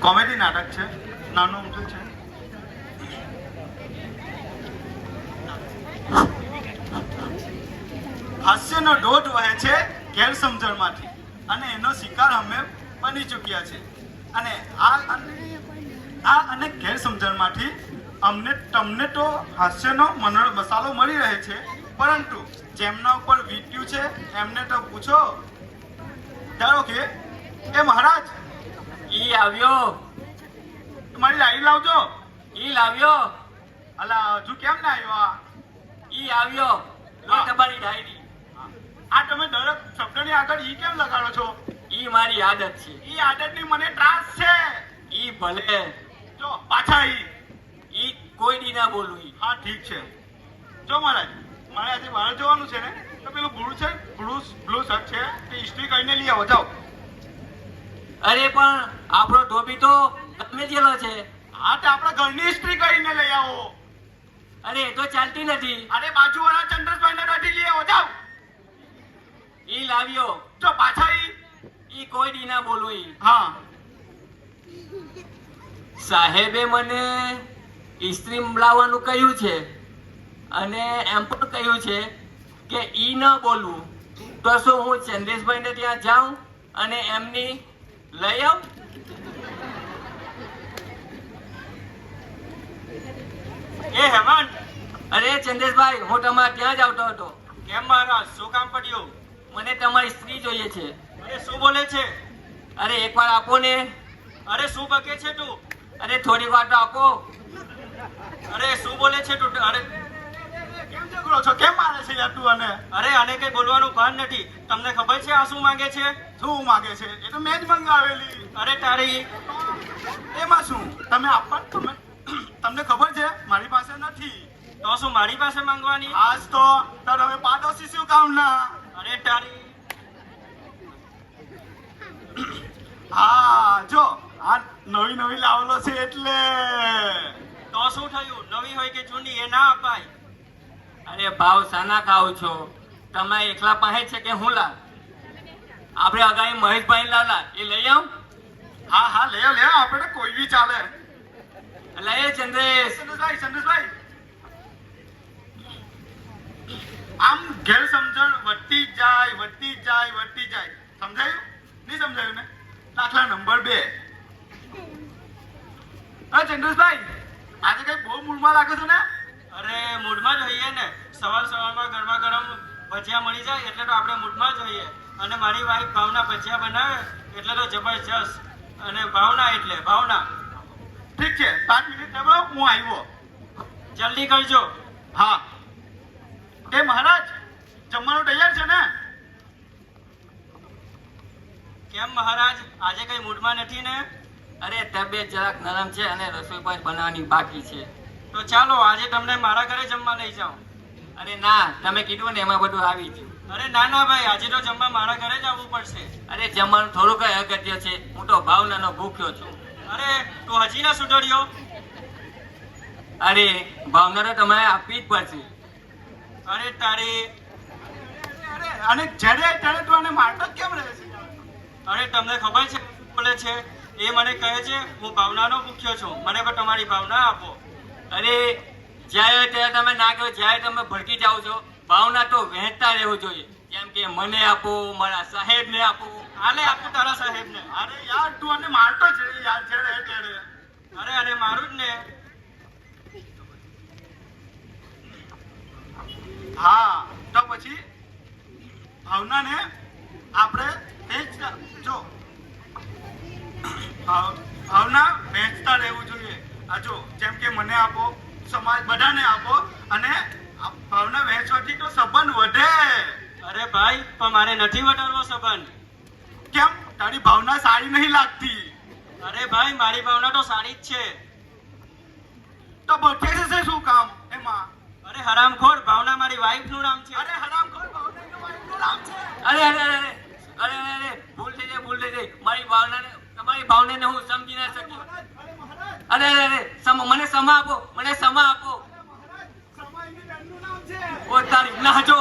Comedy નાટક છે, નાનું ઊંચું છે. હાસ્યનો દોઢ વહે છે ગેરસમજણમાંથી અને એનો શિકાર અમે બની ચૂક્યા છે. અને આ અને ગેરસમજણમાંથી તમને તો હાસ્યનો મસાલો મળી રહે છે, પરંતુ જેમના ઉપર વીત્યું છે એમને તો પૂછો. ધારો કે એ મહારાજ ઈ આવ્યો, મારી લાઈ લાવજો. ઈ લાવ્યો, અલા હજુ કેમ ના આવ્યો? ઈ આવ્યો. લો તમારી ડાયરી. આ તમે દરેક શબ્દની આગળ ઈ કેમ લગાડો છો? ઈ મારી આદત છે. ઈ આદતની મને ત્રાસ છે. ઈ ભલે, જો પાછા ઈ કોઈ દી ના બોલું. ઈ હા ઠીક છે. જો મહારાજ, મારે આજે બહાર જવાનું છે ને, તો પેલું બ્લુ શર્ટ છે તે ઇસ્ત્રી કરીને લઈ આવો. જાઓ. અરે પણ આપણો ધોબી તો ગમે તેલો છે. હા તો આપણા ઘરની ઇસ્ત્રી કરીને લઈ આવો. અરે એ તો ચાલતી નથી. અરે બાજુવાળા ચંદ્રભાઈ ના દાઢી લઈ આવો. જાઓ. ઈ લાવ્યો. જો પાછા ઈ કોઈ દી ના બોલું. ઈ હા સાહેબે મને ઇસ્ત્રી લાવવાનું કહ્યું છે અને એમ પણ કહ્યું છે કે ઈ ન બોલવું. તો શું હું ચંદ્રેશભાઈને ત્યાં જાઉં અને એમની લઈ આવું? એ હેમંત. અરે ચંદ્રેશભાઈ, હું તમારે ત્યાં જ આવતો હતો. કેમ મહારાજ, શું કામ પડ્યું? મને તમારી સ્ત્રી જોઈએ છે. અરે શું બોલે છે? અરે એકવાર આપો ને. અરે શું બકે છે તું? અરે થોડી વાર તો આપો. અરે શું બોલે છે તું? અરે કેમ ઝઘડો છો? કેમ મારે છે યાર તું? અને અરે આને કઈ બોલવાનું ભાન નથી. તમને ખબર છે આ શું માંગે છે? શું માંગે છે? એ તો મેં જ મંગાવેલી. અરે તારી એમાં શું? તમે આપવા તમને ખબર છે મારી પાસે નથી. તો શું મારી પાસે માંગવાની? આજ તો હવે પાડોશી શું કામ ના? અરે તારી હા જો આ નવી લાવેલો છે એટલે. તો શું થયું? નવી હોય કે જૂની એ ના અપાય. અરે ભાવ સાના ખાવ છો તમે? એકલા પાસે છે કે હું લા? આપણે અગાઈ મહેશભાઈ લાલા એ લઈ આવ. હા લે આપણે કોઈ બી ચાલે. લઈએ ચંદ્રેશભાઈ આમ ગેરસમજણ વધતી જ જાય. સમજાયું? નહીં સમજાયું ને? દાખલા નંબર 2. હા ચંદ્રેશભાઈ, આજે કઈ બહુ મૂડમાં લાગે છે ને? અરે મૂડમાં જ હોઈએ ને. સવારમાં ગરમા ગરમ ભજીયા મળી જાય એટલે તો આપણે મૂડમાં જ હોઈએ. અને મારી વાઈફ ભાવના ભજીયા બનાવે એટલે તો જબરજસ્ત. અને ભાવના એટલે ભાવના. ઠીક છે, 5 મિનિટ ડબલો, હું આવ્યો. જલ્દી કરજો. હા. એ મહારાજ, જમવાનું તૈયાર છે ને? કેમ મહારાજ, આજે કઈ મૂડમાં નથી ને? અરે તબિયત જરાક નરમ છે અને રસોઈ પણ બનાવવાની બાકી છે. તો ચાલો આજે તમને મારા ઘરે જમવા લઈ જાઉં. અરે ના, તમે કીધું ને એમાં બધું આવી ગયું. અરે ના ભાઈ, આજે તો જમવા મારા ઘરે જ આવવું પડશે. અરે જમવાનું થોડું કઈ અગત્ય છે. હું તો ભાવનાનો ભૂખ્યો છું. અરે તું હજી ના સુધર્યો? અરે ભાવના તો તમારે આપવી જ પડશે. અરે તારી અને જ્યારે ત્યારે તું આને મારતો કેમ રહે છે? અરે તમને ખબર છે બોલે છે એ મને કહે છે હું ભાવનાનો ભૂખ્યો છું, મને પણ તમારી ભાવના આપો. અરે જ્યારે ત્યારે તમે ના કહો, જ્યારે તમે ભડકી જાઓ છો. ભાવના તો વહેંચતા રહેવું જોઈએ. જેમ કે મને આપો, મારા સાહેબને આપો. આને આપું તારા સાહેબને. અરે યાર તું આને મારતો છે યાર જ્યારે ત્યારે. અરે આને મારું જ ને. હા તો પછી ભાવનાને આપણે જો ભાવના વહેંચતા રહેવું જોઈએ. આ જો જેમ કે મને આપો, સમાજ બધાને આપો, અને ભાવના વહેંચવાથી તો સંબંધ વધે. અરે ભાઈ પણ મારે નથી વધારવો સંબંધ. કેમ? તારી ભાવના સારી નહીં લાગતી? અરે ભાઈ મારી ભાવના તો સારી જ છે. તો બચે છે શું કામ એમાં? અરે હરામખોર, ભાવના મારી વાઈફ નું નામ છે. અરે હરામખોર, ભાવના વાઈફ નું નામ છે. અરે ભૂલ થઈ જાય. મારી ભાવનાને, તમારી ભાવનાને હું સમજી ના શક્યો. અરે મને સમા આપો. ઓ તારી ના જો